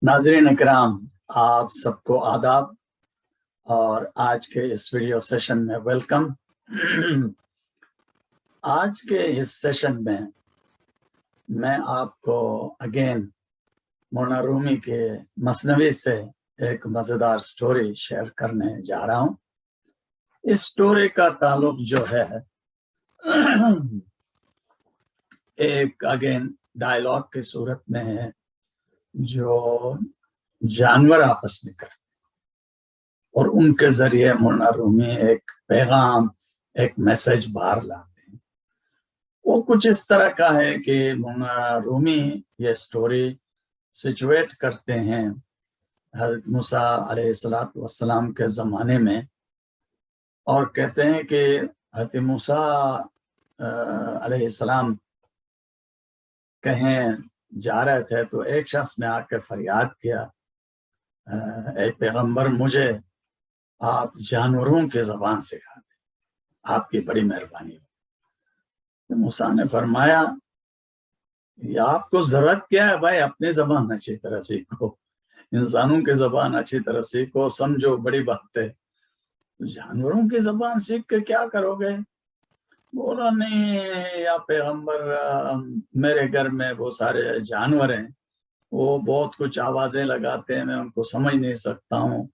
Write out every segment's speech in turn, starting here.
ناظرین اکرام، آپ سب کو آداب اور آج کے اس ویڈیو سیشن میں ویلکم۔ آج کے اس سیشن میں میں آپ کو اگین مولانا رومی کے مثنوی سے ایک مزیدار سٹوری شیئر کرنے جا رہا ہوں۔ اس سٹوری کا تعلق جو ہے ایک اگین ڈائلاگ کی صورت میں ہے جو جانور آپس میں کرتے اور ان کے ذریعے مولانا رومی ایک پیغام، ایک میسج باہر لاتے ہیں۔ وہ کچھ اس طرح کا ہے کہ مولانا رومی یہ سٹوری سچویٹ کرتے ہیں حضرت موسیٰ علیہ السلام کے زمانے میں، اور کہتے ہیں کہ حضرت موسیٰ علیہ السلام کہیں جا رہے تھے تو ایک شخص نے آ کے فریاد کیا، اے پیغمبر مجھے آپ جانوروں کی زبان سکھا دیں، آپ کی بڑی مہربانی ہو۔ موسیٰ نے فرمایا یہ آپ کو ضرورت کیا ہے بھائی، اپنی زبان اچھی طرح سیکھو، انسانوں کی زبان اچھی طرح سیکھو، سمجھو بڑی بات ہے، جانوروں کی زبان سیکھ کے کیا کرو گے؟ بولا نہیں یا پیغمبر، میرے گھر میں وہ سارے جانور ہیں، وہ بہت کچھ آوازیں لگاتے ہیں، میں ان کو سمجھ نہیں سکتا ہوں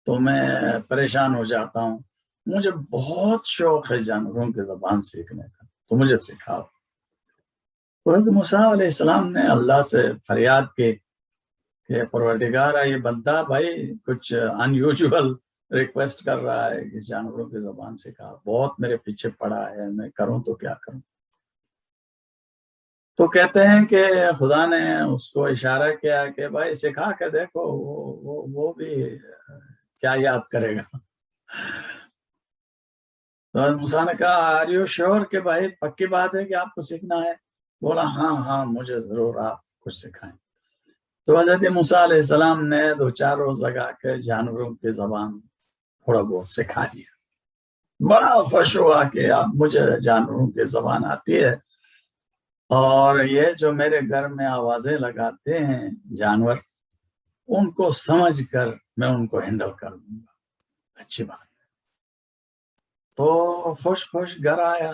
تو میں پریشان ہو جاتا ہوں، مجھے بہت شوق ہے جانوروں کی زبان سیکھنے کا، تو مجھے سکھاؤ۔ حضرت موسیٰ علیہ السلام نے اللہ سے فریاد کی کہ پروردگارا یہ بندہ بھائی کچھ ان یوزول ریکویسٹ کر رہا ہے کہ جانوروں کی زبان سکھا، بہت میرے پیچھے پڑا ہے، میں کروں تو کیا کروں؟ تو کہتے ہیں کہ خدا نے اس کو اشارہ کیا کہ بھائی سکھا کے دیکھو، وہ بھی کیا یاد کرے گا۔ تو موسیٰ نے کہا آر یو شیور کہ بھائی پکی بات ہے کہ آپ کو سیکھنا ہے؟ بولا ہاں مجھے ضرور آپ کچھ سکھائیں۔ تو حضرت موسیٰ علیہ السلام نے 2-4 روز لگا کے جانوروں کی زبان تھوڑا بہت سکھا دیا۔ بڑا خوش ہوا کہ اب مجھے جانوروں کی زبان آتی ہے، اور یہ جو میرے گھر میں آوازیں لگاتے ہیں جانور، ان کو سمجھ کر میں ان کو ہینڈل کر دوں گا، اچھی بات ہے۔ تو خوش گھر آیا۔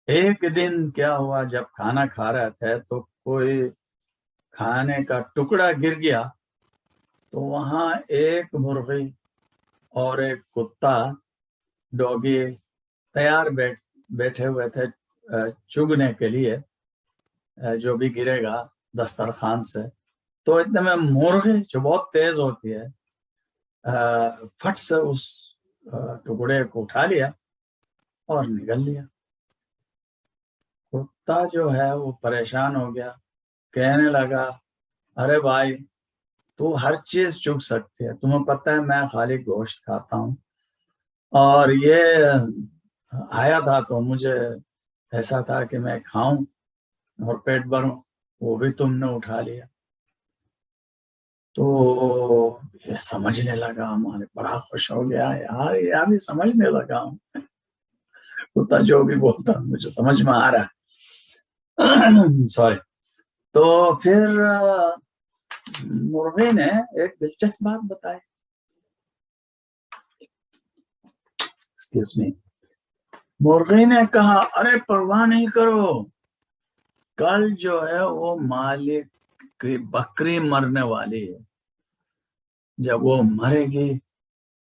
ایک دن کیا ہوا، جب کھانا کھا رہے تھے تو کوئی کھانے کا ٹکڑا گر گیا، تو وہاں ایک مرغی اور ایک کتا ڈوگی تیار بیٹھے ہوئے تھے چگنے کے لیے جو بھی گرے گا دسترخوان سے۔ تو اتنے میں مرغی جو بہت تیز ہوتی ہے فٹ سے اس ٹکڑے کو اٹھا لیا اور نگل لیا۔ کتا جو ہے وہ پریشان ہو گیا، کہنے لگا ارے بھائی تو ہر چیز چگ سکتی ہے، تمہیں پتہ ہے میں خالی گوشت کھاتا ہوں، اور یہ آیا تھا تو مجھے ایسا تھا کہ میں کھاؤں اور پیٹ بھروں، وہ بھی تم نے اٹھا لیا۔ تو یہ سمجھنے لگا، ہمارے بڑا خوش ہو گیا، یار یہ ابھی سمجھنے لگا ہوں، کتا جو بھی بولتا مجھے سمجھ میں آ رہا ہے۔ سوری۔ تو پھر مرغی نے ایک دلچسپ بات بتائی، مرغی نے کہا ارے پرواہ نہیں کرو، کل جو ہے وہ مالک کی بکری مرنے والی ہے، جب وہ مرے گی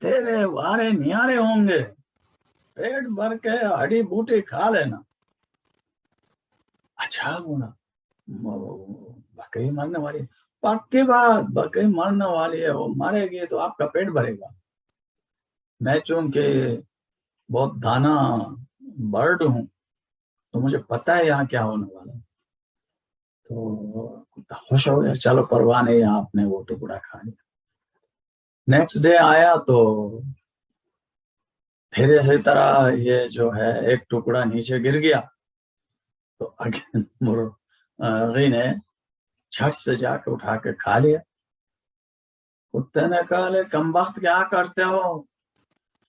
تیرے وارے نیارے ہوں گے، پیٹ بھر کے ہڈی بوٹی کھا لینا۔ اچھا بولا بکری مرنے والی، پکی بات، بکری مرنے والی ہے، وہ مرے گی تو آپ کا پیٹ بھرے گا، میں چونکہ بہت دانا برڈ ہوں تو مجھے پتا ہے یہاں کیا ہونے والا ہے۔ تو خوش ہو گیا، چلو پرواہ نہیں، آپ نے وہ ٹکڑا کھا لیا۔ نیکسٹ ڈے آیا تو پھر اسی طرح یہ جو ہے ایک ٹکڑا نیچے گر گیا، تو اگین مرغی نے جھٹ سے جا کے اٹھا کے کھا لیا۔ کتے نے کہا لے کم وقت کیا کرتے ہو،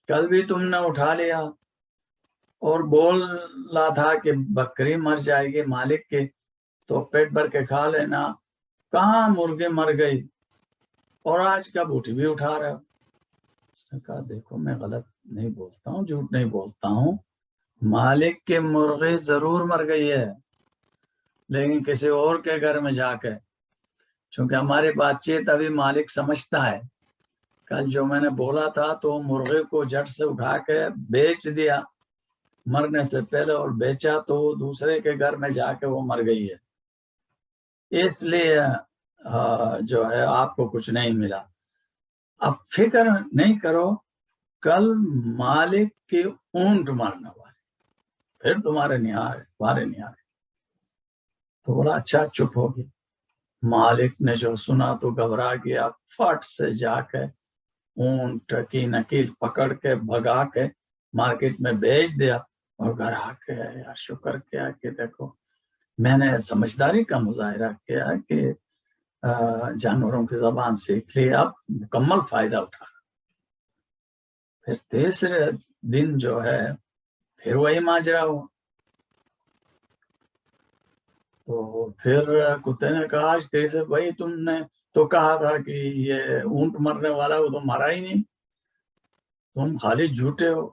کل بھی تم نے اٹھا لیا اور بول رہا تھا کہ بکری مر جائے گی مالک کی تو پیٹ بھر کے کھا لینا، کہاں مرغے مر گئی اور آج کا بوٹی بھی اٹھا رہا. اس نے کہا دیکھو میں غلط نہیں بولتا ہوں، جھوٹ نہیں بولتا ہوں، مالک کے مرغے ضرور مر گئی ہے، لیکن کسی اور کے گھر میں جا کے، چونکہ ہماری بات چیت ابھی مالک سمجھتا ہے. کل جو میں نے بولا تھا تو مرغے کو جٹ سے اٹھا کے بیچ دیا مرنے سے پہلے، اور بیچا تو دوسرے کے گھر میں جا کے وہ مر گئی ہے، اس لیے جو ہے آپ کو کچھ نہیں ملا. اب فکر نہیں کرو، کل مالک کے اونٹ مرنے والے، پھر تمہارے نہیں آ رہے. تو بولا اچھا، چپ ہو گیا. مالک نے جو سنا تو گھبرا گیا، فٹ سے جا کے اونٹ کی نکیل پکڑ کے بھگا کے مارکیٹ میں بیچ دیا، اور گھر آ کے یا شکر کیا کہ دیکھو میں نے سمجھداری کا مظاہرہ کیا کہ جانوروں کی زبان سیکھ لی، اب مکمل فائدہ اٹھا. پھر تیسرے دن جو ہے پھر وہی ماجرا ہوا. تو پھر کتے نے کہا کیسے بھائی، تم نے تو کہا تھا کہ یہ اونٹ مرنے والا وہ تو مرا ہی نہیں، تم خالی جھوٹے ہو.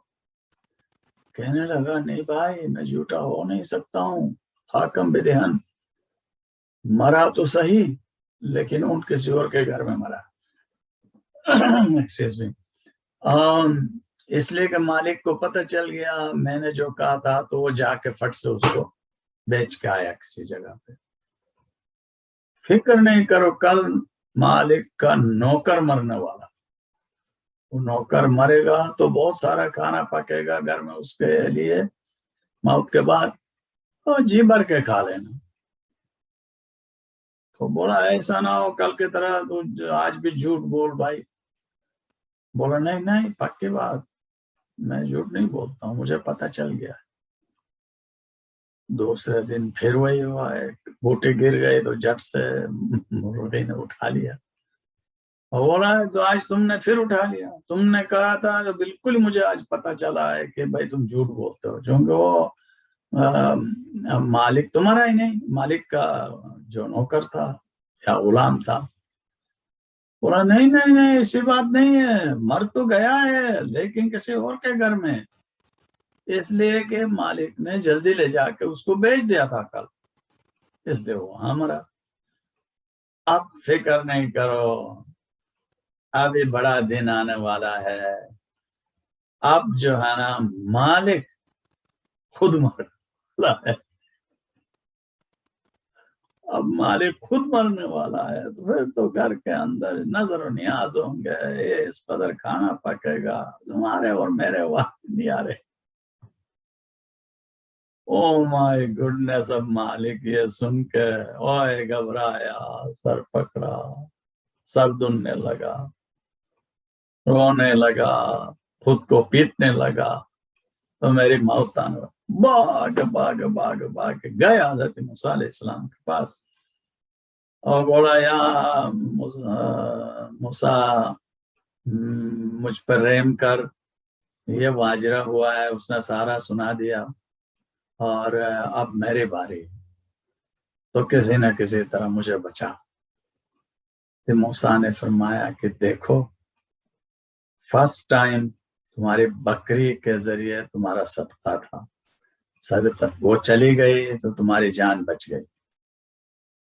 کہنے لگا نہیں بھائی، میں جھوٹا ہو نہیں سکتا ہوں، حاکم بدہن، مرا تو صحیح لیکن اونٹ کسی اور کے گھر میں مرا. اس لیے کہ مالک کو پتہ چل گیا میں نے جو کہا تھا، تو وہ جا کے فٹ سے اس کو بیچ کے آیا کسی جگہ پہ. فکر نہیں کرو، کل مالک کا نوکر مرنے والا، وہ نوکر مرے گا تو بہت سارا کھانا پکے گا گھر میں اس کے لیے، موت کے بعد تو جی بھر کے کھا لینا. تو بولا ایسا نہ ہو کل کی طرح تو آج بھی جھوٹ بول بھائی. بولا نہیں پکی بات، میں جھوٹ نہیں بولتا ہوں، مجھے پتہ چل گیا. دوسرے دن پھر وہی ہوا، بوٹے گر گئے تو جٹ سے مرغے نے اٹھا لیا. اور بولا تو آج تم نے پھر اٹھا لیا، تم نے کہا تھا کہ بالکل مجھے آج پتہ چلا ہے کہ بھائی تم جھوٹ بولتے ہو، کیونکہ وہ مالک تمہارا ہی نہیں، مالک کا جو نوکر تھا یا غلام تھا. بولا نہیں ایسی بات نہیں ہے، مر تو گیا ہے لیکن کسی اور کے گھر میں، اس لیے کہ مالک نے جلدی لے جا کے اس کو بیچ دیا تھا کل، اس لیے وہاں مرا. اب فکر نہیں کرو، ابھی بڑا دن آنے والا ہے، اب جو ہے نا مالک خود مرنے ہے، اب مالک خود مرنے والا ہے. تو پھر تو گھر کے اندر نظر و نیاز ہوں گے، اس قدر کھانا پکے گا، تمہارے اور میرے وقت نہیں آ رہے. او مائی گڈنس. اب مالک یہ سن کے اوئے گھبرایا، سر پکڑا، سر دھننے لگا، رونے لگا، خود کو پیٹنے لگا. تو میری موت آنے باغ گیا حضرت موسیٰ علیہ السلام کے پاس اور بولا یا موسیٰ مجھ پر رحم کر، یہ واجرہ ہوا ہے. اس نے سارا سنا دیا، اور اب میری باری، تو کسی نہ کسی طرح مجھے بچا. تو موسیٰ نے فرمایا کہ دیکھو فرسٹ ٹائم تمہاری بکری کے ذریعے تمہارا صدقہ تھا، صدقہ وہ چلی گئی تو تمہاری جان بچ گئی.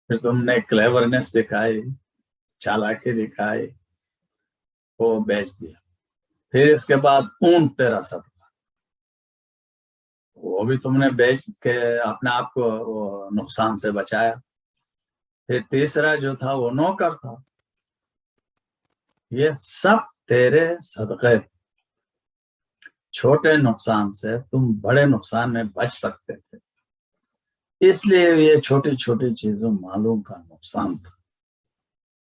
پھر تم نے کلیورنس دکھائی، چالاکی دکھائی، وہ بیچ دیا. پھر اس کے بعد اونٹ تیرا صدقہ، وہ بھی تم نے بیچ کے اپنے آپ کو نقصان سے بچایا. پھر تیسرا جو تھا وہ نوکر تھا. یہ سب تیرے صدقے، چھوٹے نقصان سے تم بڑے نقصان میں بچ سکتے تھے. اس لیے یہ چھوٹی چھوٹی چیزوں مالوں کا نقصان تھا،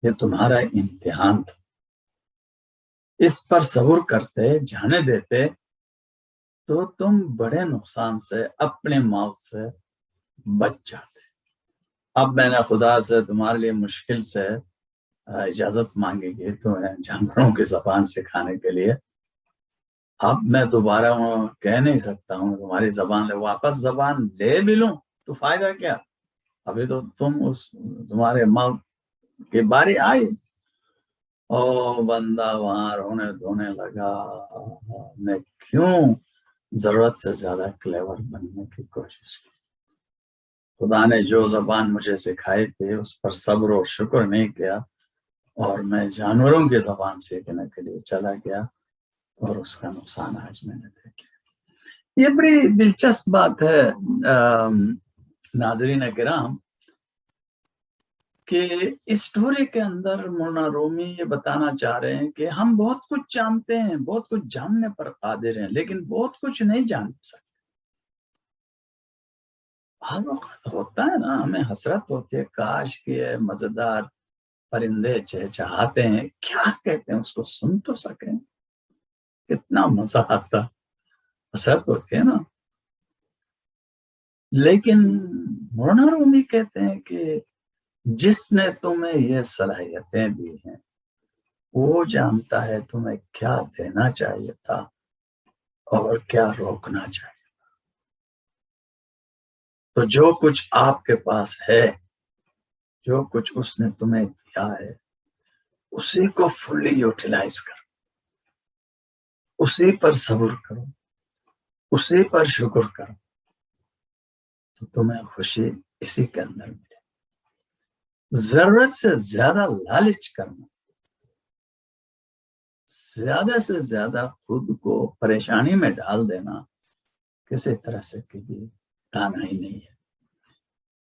یہ تمہارا امتحان تھا. اس پر صبر کرتے، جانے دیتے تو تم بڑے نقصان سے، اپنے موت سے بچ جاتے. اب میں نے خدا سے تمہارے لیے مشکل سے اجازت مانگی گئی تمہیں جانوروں کی زبان سکھانے کے لیے. اب میں دوبارہ کہہ نہیں سکتا ہوں تمہاری زبان لے، واپس زبان لے بھی لوں تو فائدہ کیا؟ ابھی تو تمہارے موت کی باری آئی اور بندہ وہاں رونے دھونے لگا، میں کیوں ضرورت سے زیادہ کلیور بننے کی کوشش کی، خدا نے جو زبان مجھے سکھائی تھی اس پر صبر و شکر نہیں کیا، اور میں جانوروں کی زبان سیکھنے کے لیے چلا گیا، اور اس کا نقصان آج میں نے دیکھا۔ یہ بڑی دلچسپ بات ہے ناظرین کرام، کہ اس سٹوری کے اندر مولانا رومی یہ بتانا چاہ رہے ہیں کہ ہم بہت کچھ جانتے ہیں، بہت کچھ جاننے پر قادر ہیں، لیکن بہت کچھ نہیں جان سکتے۔ بعض اوقات ہوتا ہے نا، ہمیں حسرت ہوتی ہے کاش کہ مزیدار پرندے چہچہاتے ہیں، کیا کہتے ہیں اس کو سن تو سکیں، کتنا مزہ آتا، حسرت ہوتی ہے نا۔ لیکن مولانا رومی کہتے ہیں کہ جس نے تمہیں یہ صلاحیتیں دی ہیں وہ جانتا ہے تمہیں کیا دینا چاہیے تھا اور کیا روکنا چاہیے۔ تو جو کچھ آپ کے پاس ہے، جو کچھ اس نے تمہیں دیا ہے، اسی کو فلی یوٹیلائز کرو، اسی پر صبر کرو، اسی پر شکر کرو، تو تمہیں خوشی اسی کے اندر ملے۔ ضرورت سے زیادہ لالچ کرنا، زیادہ سے زیادہ خود کو پریشانی میں ڈال دینا، کسی طرح سے کبھی دانا ہی نہیں ہے۔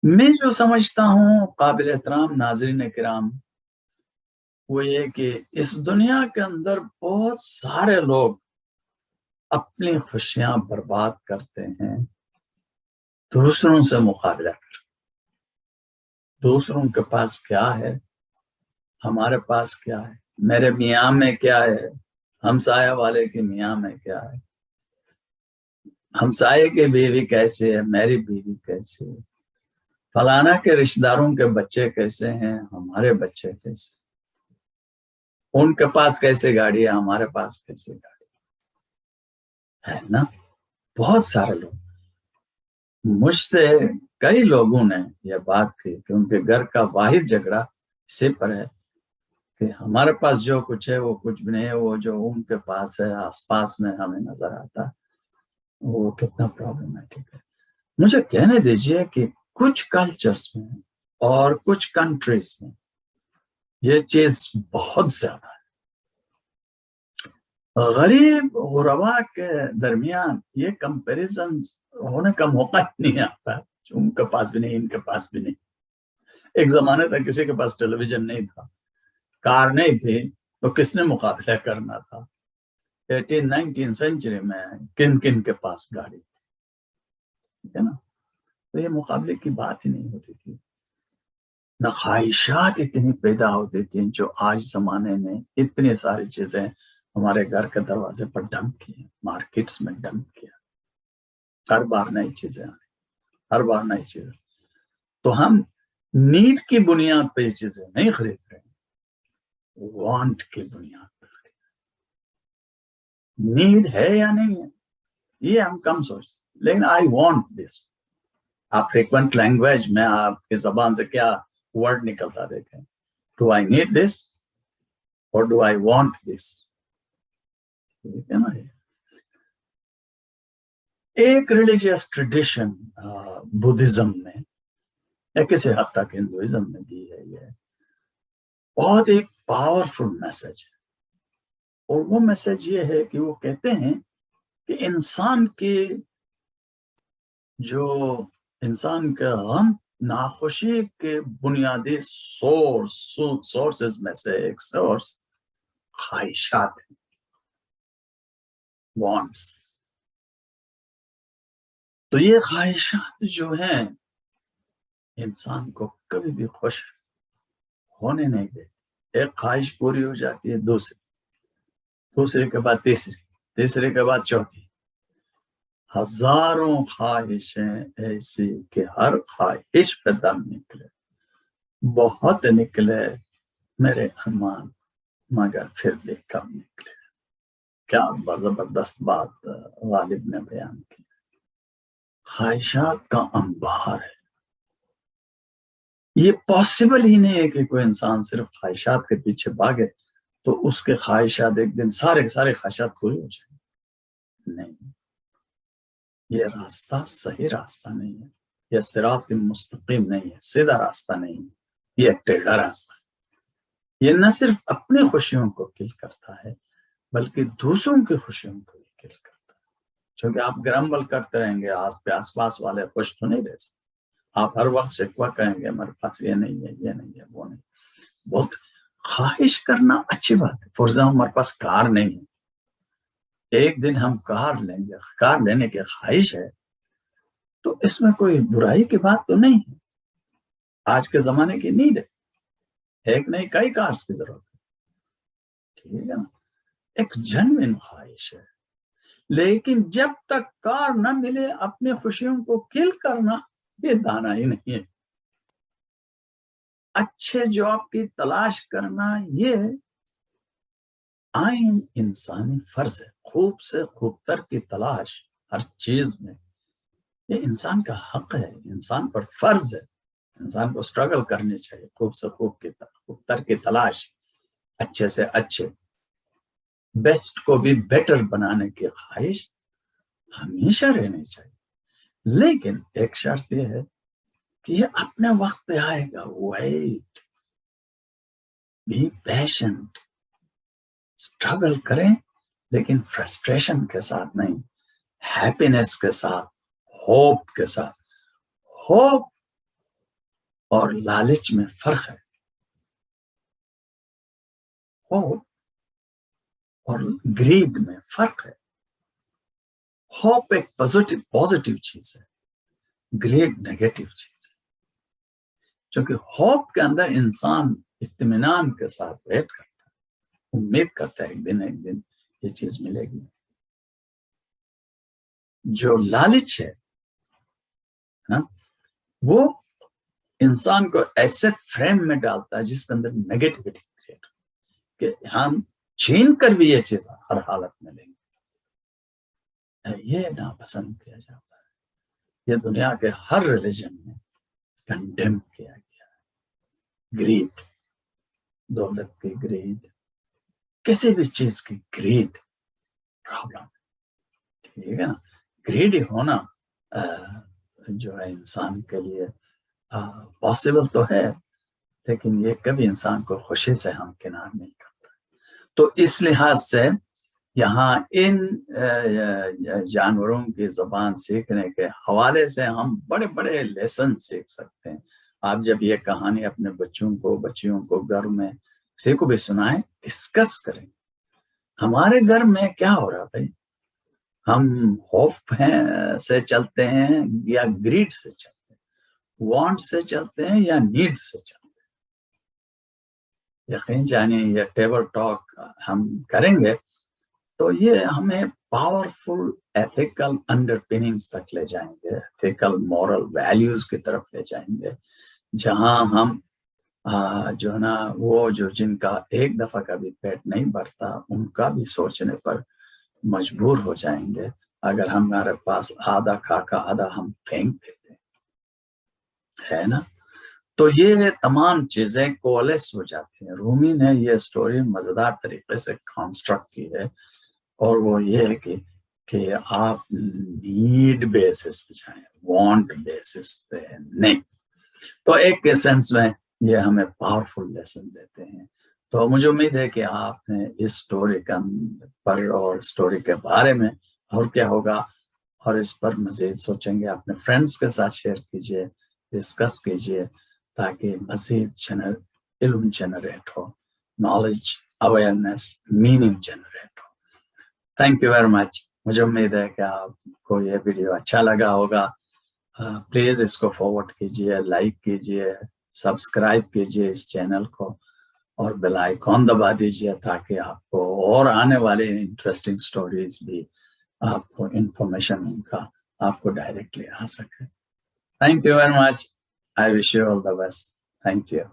میں جو سمجھتا ہوں قابل احترام ناظرین کرام، وہ یہ کہ اس دنیا کے اندر بہت سارے لوگ اپنی خوشیاں برباد کرتے ہیں دوسروں سے مقابلہ کر۔ دوسروں کے پاس کیا ہے، ہمارے پاس کیا ہے، میرے میاں میں کیا ہے، ہمسایہ والے کے میاں میں کیا ہے، ہمسائے کی بیوی کیسے ہے، میری بیوی کیسے ہے، فلانا کے رشتہ داروں کے بچے کیسے ہیں، ہمارے بچے کیسے، ان کے پاس کیسے گاڑی ہے، ہمارے پاس کیسے گاڑی ہے نا۔ بہت سارے لوگ، مجھ سے کئی لوگوں نے یہ بات کی کہ ان کے گھر کا واحد جھگڑا اسی پر ہے کہ ہمارے پاس جو کچھ ہے وہ کچھ بھی نہیں ہے، وہ جو ان کے پاس ہے آس پاس میں ہمیں نظر آتا وہ کتنا پرابلمٹک ہے۔ مجھے کہنے دیجئے کہ کچھ کلچرز میں اور کچھ کنٹریز میں یہ چیز بہت زیادہ ہے۔ غریب غربا کے درمیان یہ کمپیریزن ہونے کا موقع نہیں آتا، ان کے پاس بھی نہیں، ان کے پاس بھی نہیں۔ ایک زمانے تک کسی کے پاس ٹیلی ویژن نہیں تھا، کار نہیں تھی، تو کس نے مقابلہ کرنا تھا؟ 18-19 سینچری میں کن کن کے پاس گاڑی تھی، نا؟ تو یہ مقابلے کی بات ہی نہیں ہوتی تھی۔ نہ خواہشات اتنی پیدا ہوتی تھیں جو آج زمانے میں اتنی ساری چیزیں ہمارے گھر کے دروازے پر ڈمپ کی، مارکیٹس میں ڈمپ کیا، ہر بار نئی چیزیں آئی، ہر بار نئی چیزیں۔ تو ہم نیڈ کی بنیاد پہ یہ چیزیں نہیں خرید رہے ہیں، وانٹ کی بنیاد پہ خرید رہے ہیں۔ نیڈ ہے یا نہیں ہے یہ ہم کم سوچتے، لیکن آئی وانٹ دس۔ آپ فریکوینٹ لینگویج میں آپ کی زبان سے کیا ورڈ نکلتا دیکھیں، ڈو آئی نیڈ دس اور ڈو آئی وانٹ دس، ٹھیک ہے نا۔ ایک ریلیجیس ٹریڈیشن بدھزم میں یا کسی حد تک ہندوازم میں بھی ہے، یہ بہت ایک پاورفل میسج ہے، اور وہ میسج یہ ہے کہ وہ کہتے ہیں کہ انسان کے غم ناخوشی کے بنیادی سورسز میں سے ایک سورس خواہشات ہیں، وانٹس۔ تو یہ خواہشات جو ہیں انسان کو کبھی بھی خوش ہونے نہیں دیتے۔ ایک خواہش پوری ہو جاتی ہے، دوسرے کے بعد تیسرے کے بعد چوتھی، ہزاروں خواہشیں ایسی کہ ہر خواہش پہ دم نکلے، بہت نکلے میرے ارمان مگر پھر بھی کم نکلے۔ کیا زبردست بات غالب نے بیان کی۔ خواہشات کا انبار ہے۔ یہ پاسبل ہی نہیں ہے کہ کوئی انسان صرف خواہشات کے پیچھے بھاگے تو اس کے خواہشات ایک دن سارے خواہشات پوری ہو جائیں. نہیں، یہ راستہ صحیح راستہ نہیں ہے، یہ صراط مستقیم نہیں ہے، سیدھا راستہ نہیں ہے، یہ ٹیڑھا راستہ ہے. یہ نہ صرف اپنی خوشیوں کو کل کرتا ہے بلکہ دوسروں کی خوشیوں کو بھی کل کرتا ہے. چونکہ آپ گرمبل کرتے رہیں گے، آس پاس والے خوش تو نہیں رہ سکتے. آپ ہر وقت شکوہ کہیں گے ہمارے پاس یہ نہیں ہے، یہ نہیں ہے، وہ نہیں. بہت خواہش کرنا اچھی بات ہے. فور ایگزامپل ہمارے پاس کار نہیں ہے، ایک دن ہم کار لیں گے، کار لینے کی خواہش ہے تو اس میں کوئی برائی کی بات تو نہیں ہے. آج کے زمانے کی نیڈ ہے، ایک نہیں کئی کارز کی ضرورت ہے. ٹھیک ہے نا، ایک جنوین خواہش ہے. لیکن جب تک کار نہ ملے اپنی خوشیوں کو کل کرنا یہ دانا ہی نہیں ہے. اچھے جاب کی تلاش کرنا یہ عین انسانی فرض ہے. خوب سے خوب تر کی تلاش ہر چیز میں یہ انسان کا حق ہے، انسان پر فرض ہے. انسان کو سٹرگل کرنی چاہیے. خوب سے خوب تر کی تلاش، اچھے سے اچھے، بیسٹ کو بھی بیٹر بنانے کی خواہش ہمیشہ رہنی چاہیے. لیکن ایک شرط یہ ہے کہ یہ اپنے وقت پہ آئے گا. ویٹ، بی پیشنٹ، سٹرگل کریں لیکن فرسٹریشن کے ساتھ نہیں، ہیپینس کے ساتھ، ہوپ کے ساتھ. ہوپ اور لالچ میں فرق ہے. ہوپ اور گریڈ میں فرق ہے. ہوپ ایک پازیٹیو چیز ہے، گریڈ نیگیٹو چیز ہے. چونکہ ہوپ کے اندر انسان اطمینان کے ساتھ ویٹ کرتا ہے، امید کرتا ہے ایک دن یہ چیز ملے گی. جو لالچ ہے وہ انسان کو ایسے فریم میں ڈالتا ہے جس کے اندر نیگیٹیوٹی کریٹ کہ ہم چھین کر بھی یہ چیز ہر حالت میں لیں گے. یہ ناپسند کیا جاتا ہے. یہ دنیا کے ہر ریلیجن میں کنڈیم کیا گیا ہے. گریڈ، دولت کی گریڈ، کسی بھی چیز کی گریڈ پرابلم. ٹھیک ہے نا، گریڈی ہونا جو ہے انسان کے لیے پاسبل تو ہے لیکن یہ کبھی انسان کو خوشی سے ہمکنار نہیں کرتا. تو اس لحاظ سے یہاں ان جانوروں کی زبان سیکھنے کے حوالے سے ہم بڑے بڑے لیسن سیکھ سکتے ہیں. آپ جب یہ کہانی اپنے بچیوں کو گھر میں کسی کو بھی سنائیں، ڈسکس کریں ہمارے گھر میں کیا ہو رہا بھائی. ہم ہوپ سے چلتے ہیں یا گریڈ سے چلتے ہیں، وانٹ سے چلتے ہیں یا نیڈ سے چلتے ہیں. یقین جانیے یہ ٹیبل ٹاک ہم کریں گے تو یہ ہمیں پاورفل ایتھیکل انڈر پیننگز تک لے جائیں گے، ایتھیکل مورل ویلیوز کی طرف لے جائیں گے، جہاں ہم جو ہے نا وہ جو جن کا ایک دفعہ کا بھی پیٹ نہیں بھرتا ان کا بھی سوچنے پر مجبور ہو جائیں گے. اگر ہمارے پاس آدھا کھا آدھا ہم پھینک دیتے ہے نا. تو یہ تمام چیزیں کولیس ہو جاتی ہیں. رومی نے یہ سٹوری مزیدار طریقے سے کنسٹرکٹ کی ہے اور وہ یہ ہے کہ آپ نیڈ بیسس پہ جائیں، وانٹ بیسس پہ نہیں. تو ایک سینس میں یہ ہمیں پاورفل لیسن دیتے ہیں. تو مجھے امید ہے کہ آپ نے اس سٹوری پر اور سٹوری کے بارے میں اور کیا ہوگا اور اس پر مزید سوچیں گے. اپنے فرینڈس کے ساتھ شیئر کیجئے، ڈسکس کیجئے تاکہ مزید علم generate who, knowledge, awareness, meaning generate who. Thank you very much. مجھے امید ہے کہ آپ کو یہ ویڈیو اچھا لگا ہوگا. پلیز اس کو فارورڈ کیجئے، لائک کیجئے، سبسکرائب کیجئے اس چینل کو اور بیل آئیکن دبا دیجئے تاکہ آپ کو اور آنے والے انٹرسٹنگ سٹوریز بھی آپ کو انفارمیشن ان کا آپ کو ڈائریکٹلی آ سکے. Thank you very much. I wish you all the best. Thank you.